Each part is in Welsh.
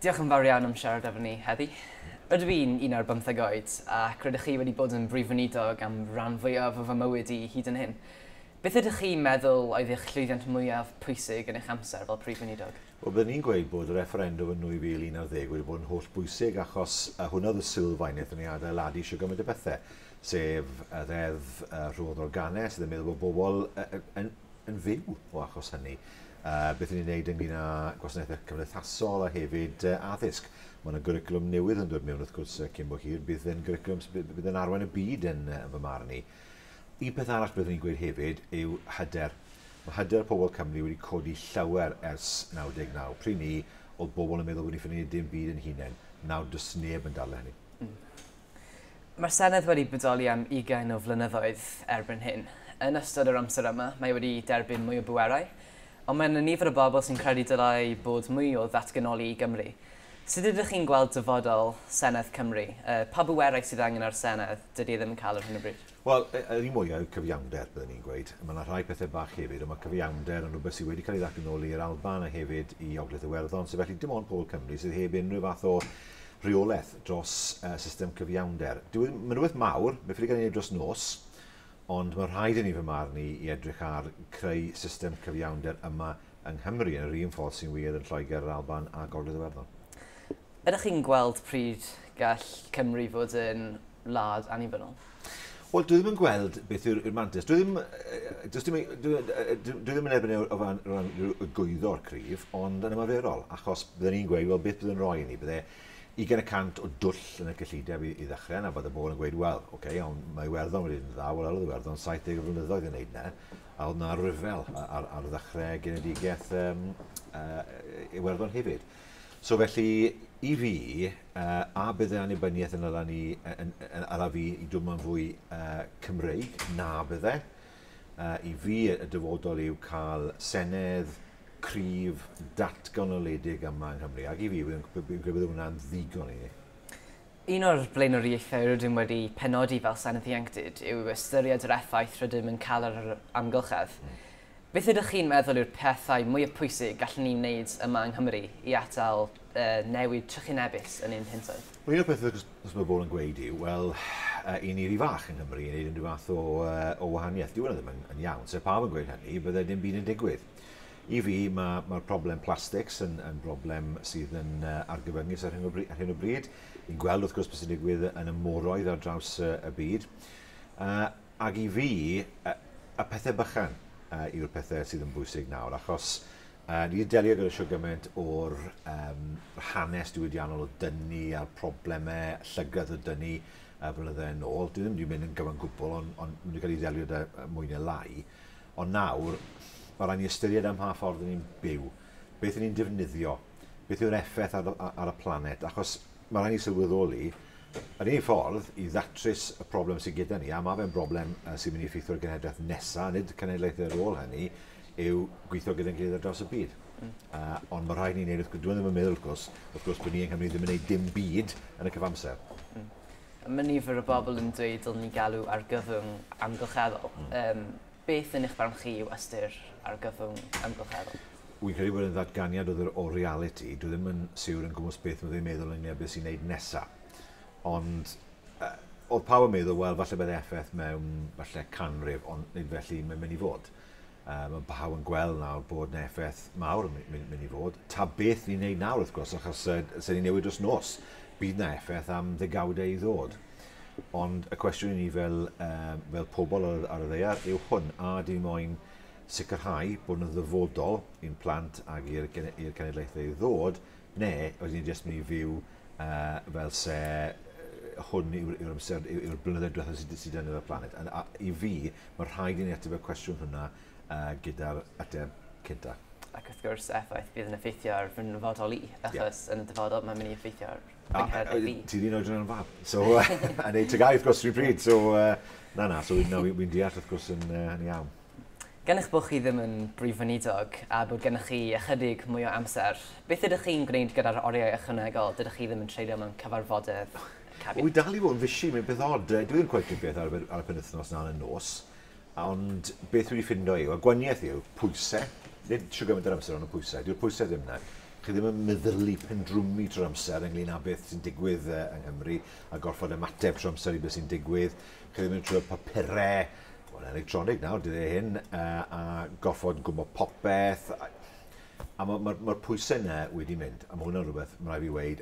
Diolch yn fawr iawn am siarad efo ni heddi. Rydym i'n 15 oed ac rydych chi wedi bod yn brifynidog am ran fwyaf o fy mywyd i hyd yn hyn. Beth ydych chi'n meddwl oedd eich llwyddiant mwyaf pwysig yn eich amser fel prifynidog? Wel, byddwn ni'n gweud bod y referendwm yn 2011 wedi bod yn holl bwysig achos hwnna oedd y sylfaen wnaethon ni adeiladu eisiau gymaint o bethau, sef y ddeddf rhodd organau sydd yn meddwl bod bobl yn fyw o achos hynny. Beth ni'n gwneud ynglyn â gwasanaethau cymdeithasol a hefyd addysg. Mae yna gwricwlwm newydd yn dod mewn wrth gwrs cyn bo hir, bydd yn arwain y byd yn fy marn ni. Un peth arall byddwn ni'n gweud hefyd yw hyder. Mae hyder pobl Cymru wedi codi llawer ers 99. Pryd ni, oedd bobl yn meddwl bod ni'n ffynnu dim byd yn hunain. Nawr dys neb yn dal hynny. Mae'r Senedd wedi bodoli am 20 o flynyddoedd erbyn hyn. Yn ystod yr amser yma, mae wedi derbyn mwy o bwerau, ond mae'n nifer o bobl sy'n credu dylai bod mwy o ddatganoli i Gymru. Sut ydych chi'n gweld dyfodol Senedd Cymru? Pa bwerau sydd angen ar Senedd dydy ddim yn cael ar hyn o bryd? Wel, yr un mwyaf yw cyfiawnder, byddwn ni'n gweud. Mae yna rhai pethau bach hefyd, ond mae cyfiawnder yn rhywbeth sydd wedi cael ei ddatganoli i'r Alban a hefyd i Ogledd Iwerddon, sef felly dim ond pobl Cymru sydd heb unrhyw fath o rheolaeth dros system cyfiawnder. Mae'n rhywbeth mawr, beth wedi cael ei wneud dros nos, ond mae rhaid i ni fy marn ni i edrych ar creu system cyfiawnder yma yng Nghymru yn yr un ffordd sy'n wir yn Lloegr, yr Alban a Ogledd Iwerddon. Ydych chi'n gweld pryd gall Cymru fod yn wlad annibynnol? Wel, dwi ddim yn gweld beth yw'r mantis. Dwi ddim yn erbyn o ran y gwyddo'r cryf, ond yn ymaferol, achos byddwn ni'n gweud, wel, beth byddwn roi i ni? Bydde 20% o dwll yn y cyllideb i ddechrau, a bydde bobl yn gweud, wel, ond mae Iwerddon wedi dda, wel, oedd Iwerddon 70 flynyddoedd yn neud ne, a oedd yna ryfel ar ddechrau genedigaeth Iwerddon hefyd. So felly, i fi, a bydde annibyniaeth yn ala fi i dwm yn fwy Cymreig, na bydde. I fi, y dyfodol yw cael Senedd, cryf, datganoledig yma yng Nghymru. Ac i fi, fi'n credu hwnna'n ddigon i ni. Un o'r blaenoriaethau Rydym wedi penodi fel Senedd Ieuenctid yw ystyried yr effaith Rydym yn cael ar amgylchedd. Beth ydych chi'n meddwl yw'r pethau mwyaf pwysig gallwn ni'n wneud yma yng Nghymru i atal newid trychinebus yn un hyntoedd? Wel, un o'r pethau os mae bobl yn gweud yw, wel, i ni ry fach yng Nghymru i wneud unrhyw fath o wahaniaeth. Dyw hwnna ddim yn iawn, sef pawb yn gweud hynny, bydde dim byd yn digwydd. I fi, mae'r problem plastics yn broblem sydd yn argyfyngus ar hyn o bryd. Ni'n gweld wrth gwrs beth sy'n digwydd yn y moroedd ar draws y byd. Ac i fi, y pethau bychan yw'r pethau sydd yn bwysig nawr, achos ni wedi delio gyda siw gymaint o'r hanes diwydiannol o dynnu a'r problemau llygad o dynnu blynyddoedd yn ôl. Dwi ddim wedi mynd yn gyfan gwbl, ond wedi cael ei delio gyda mwy neu lai. Ond nawr, mae rhaid ni ystyried am pa ffordd ni'n byw, beth ni'n defnyddio, beth yw'r effaith ar y planet, achos mae rhaid ni sylweddoli, yr unig ffordd i ddatrys y problem sydd gyda ni, a mae fe'n broblem sy'n mynd i effeithio'r genedlaeth nesaf, nid cenedlaethau ar ôl hynny, yw gweithio gyda'n gilydd ar draws y byd. Ond mae rhaid ni'n gwneud, dwi'n ddim yn meddwl wrth gwrs bod ni yng Nghymru ddim yn gwneud dim byd yn y cyfamser. Mae nifer o bobl yn dweud dylwn ni galw argyfwng amgylcheddol. Beth yn eich barn chi yw ystyr argyfwng amgylcheddol? Wy'n credu bod yn ddatganiad o reality. Dwi ddim yn siŵr yn gwmwys beth mae'n meddwl yn beth sy'n gwneud nesaf. Ond oedd pawb yn meddwl, wel, falle bydd effaith mewn falle canrif, ond nid felly mae'n mynd i fod. Mae pawb yn gweld nawr bod yna effaith mawr yn mynd i fod. Ta beth ni'n gwneud nawr, wrth gwrs, achos sy'n ni'n newid dros nos, bydd yna effaith am ddegawdau i ddod. Ond y cwestiwn i ni fel pobl ar y ddaear yw hwn, a di moyn sicrhau bod yna ddyfodol i'n plant ac i'r cenedlaethau i ddod, neu oedd ni'n jyst mynd i fyw fel se hwn yw'r blynyddoedd diwethaf sydd yn y planet. A i fi, mae rhaid i ni ateb y cwestiwn hwnna gyda'r ateb cynta. Ac wrth gwrs effaith bydd yn effeithio ar fy nyfodol i, achos yn y dyfodol mae'n mynd i effeithio ar fy fi. Ti ddim oedran yn fab. So, a neud tygau wrth gwrs rhy bryd. So, so wy'n deall wrth gwrs yn iawn. Gan eich bod chi ddim yn brifynidog a bod gennych chi ychydig mwy o amser, beth ydych chi'n gwneud gyda'r oriau ychwanegol? Dydych chi ddim yn treulio mewn cyfarfodydd cabinet? Wy dal i fod yn fysi, mae'n beth od. Dwi ddim quite beth ar y penwythnos na'n y nos. Ond beth wedi ffindo yw, a gwaniaeth yw pwysau. Nid siw gymaint yr amser ond y pwysau. Dyw'r pwysau ddim yna. chi ddim yn meddylu pendrwmi trwy'r amser ynglyn â beth sy'n digwydd yng Nghymru a gorfod ymateb trwy'r amser i beth sy'n digwydd. Chi ddim yn trwy'r papurau, wel, electronig nawr, dydd e hyn, a gorfod gwybod popeth. A mae'r pwysau yna wedi mynd, a mae hwnna'n rhywbeth, mae'n rhaid fi weid.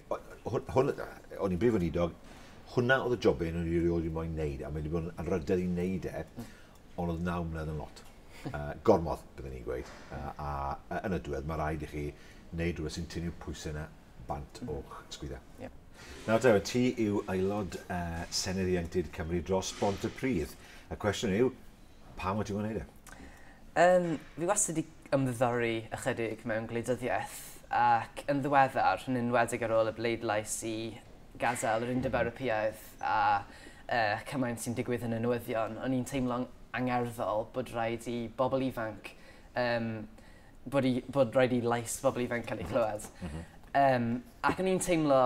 O'n i'n brif onidog, hwnna oedd y jobyn o'n i rioed i moyn wneud, a mae wedi bod yn anrydedd i wneud ond oedd 9 mlynedd yn lot. Gormodd, byddwn ni'n gweud. A yn y diwedd, mae rhaid i chi wneud rhywbeth sy'n tynnu'r pwysau yna bant o'ch sgwydda. Nawr te, ti yw aelod Senedd Ieuenctid Cymru dros Bont y Pridd. Y cwestiwn yw, pam wyt ti'n gwneud e? Fi wastad wedi ymddiddori ychydig mewn gwleidyddiaeth ac yn ddiweddar, yn enwedig ar ôl y bleidlais i gadael yr Undeb Ewropeaidd a cymaint sy'n digwydd yn y newyddion, o'n i'n teimlo'n angerddol bod rhaid i bobl ifanc, bod rhaid i lais bobl ifanc cael ei clywed. Ac o'n i'n teimlo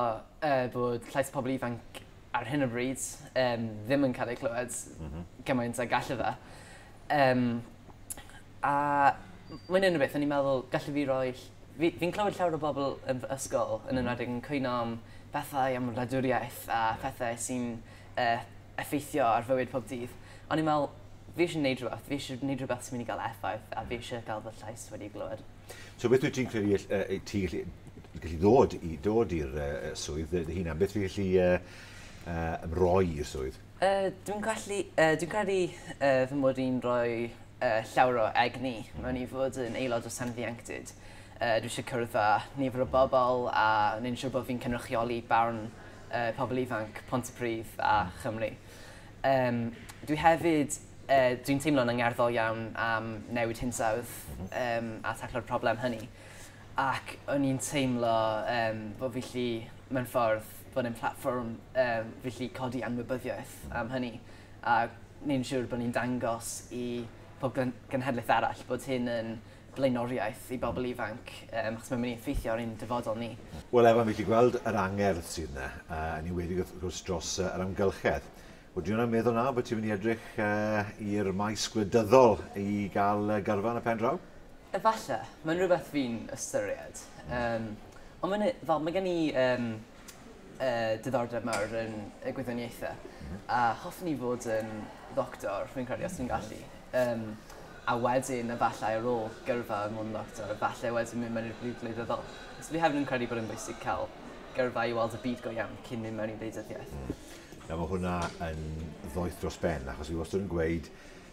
bod llais pobl ifanc ar hyn o bryd ddim yn cael ei clywed gymaint a gallu fe. A mae'n un o beth, o'n i'n meddwl, gallu fi roi... Fi'n clywed llawer o bobl yn ysgol yn enwedig yn cwyno am bethau am wladwriaeth a pethau sy'n effeithio ar fywyd pob dydd. O'n i'n meddwl, fi eisiau gwneud rhywbeth, fi eisiau gwneud rhywbeth sy'n mynd i gael effaith a fi eisiau gael fy llais wedi glywed. So beth wyt ti'n credu ti'n gallu dod i'r swydd hynna? Beth fi'n gallu ymroi i'r swydd? Dwi'n credu fy mod i'n rhoi llawer o egni mewn i fod yn aelod o Senedd Ieuenctid. Dwi eisiau cwrdd â nifer o bobl a wneud siŵr bod fi'n cynrychioli barn pobl ifanc Pont y Pridd a Chymru. Dwi hefyd dwi'n teimlo'n angerddol iawn am newid hinsawdd a taclo'r problem hynny. Ac o'n i'n teimlo bod fi lli, mewn ffordd, bod yn platfform fi lli codi anwybyddiaeth am hynny. A ni'n siŵr bod ni'n dangos i pob genhedlaeth arall bod hyn yn blaenoriaeth i bobl ifanc, achos mae'n mynd i effeithio ar ein dyfodol ni. Wel, Efan, fi gweld yr angerdd sydd yna, yn enwedig wrth gwrs dros yr amgylchedd. Wedi hwnna'n meddwl na bod ti'n mynd i edrych i'r maes gwleidyddol i gael gyrfa yn y pen draw? Efallai, mae'n rhywbeth fi'n ystyried. Ond mae gen i diddordeb mawr yn y gwyddoniaethau. A hoffwn i fod yn ddoctor, fi'n credu os ni'n gallu. A wedyn, efallai ar ôl gyrfa yn mwyn ddoctor, efallai wedyn mynd mewn i'r byd gwleidyddol. So fi hefyd yn credu bod yn bwysig cael gyrfa i weld y byd go iawn cyn mynd mewn i wleidyddiaeth. Mae hwnna yn ddoeth dros ben, achos fi wastad yn gweud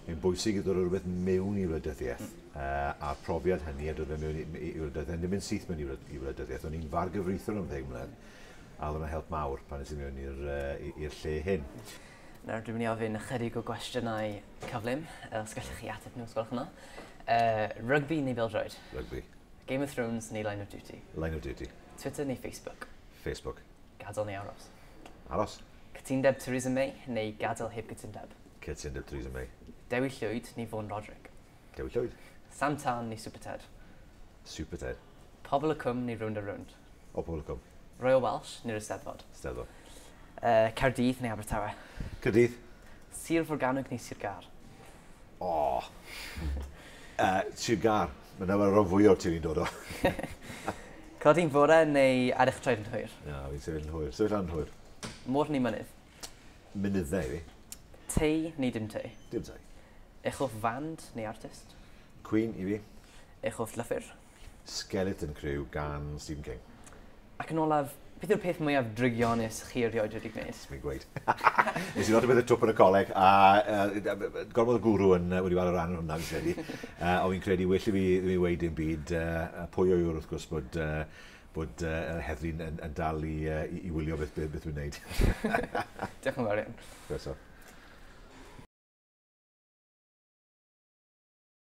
mae'n bwysig i ddod o rhywbeth mewn i wleidyddiaeth. A'r profiad hynny a dod mewn i wleidyddiaeth, ddim yn syth mewn i wleidyddiaeth. O'n i'n fargyfreithwr am 10 mlynedd, a oedd yna help mawr pan nes i mewn i'r lle hyn. Nawr, dwi'n mynd i ofyn ychydig o gwestiynau cyflym, os gallech chi ateb nhw, os gwelwch yno. Rugby neu bêl-droed? Rugby. Game of Thrones neu Line of Duty? Line of Duty. Twitter neu Facebook? Facebook. Gadael neu aros? Aros. Cytundeb Theresa May neu gadael heb gytundeb? Cytundeb Theresa May. Dewi Llwyd neu Fawn Roderick? Dewi Llwyd. Sam Tân neu Super Ted? Super Ted. Pobl y Cwm neu Round a Round? O Pobl y Cwm. Royal Welsh neu'r Eisteddfod? Eisteddfod. Caerdydd neu Abertawe? Caerdydd. Sir Forgannwg neu Sir Gar? O! Sir Gar. Mae'n yma rhan fwy o'r ti'n dod o. Codi'n fore neu adech troed yn hwyr? Na, fi'n sefyll yn hwyr. Sefyll yn hwyr. Môr neu mynydd? Mynyddau fi. Tei neu dim tei? Dim tei. Eich hoff fand neu artist? Queen i fi. Eich hoff lyfr? Skeleton Crew gan Stephen King. Ac yn olaf, beth yw'r peth mwyaf drygionus chi erioed wedi gwneud? Mi'n gweud. Nes i lot o beth y twp yn y coleg, a gormod o gwrw wedi war o ran hwnna, fi'n credu. O fi'n credu, well i fi ddim i weid dim byd, pwy o yw'r wrth gwrs bod heddlu'n dal i wylio beth dwi'n gwneud. Diolch yn fawr iawn. Croeso.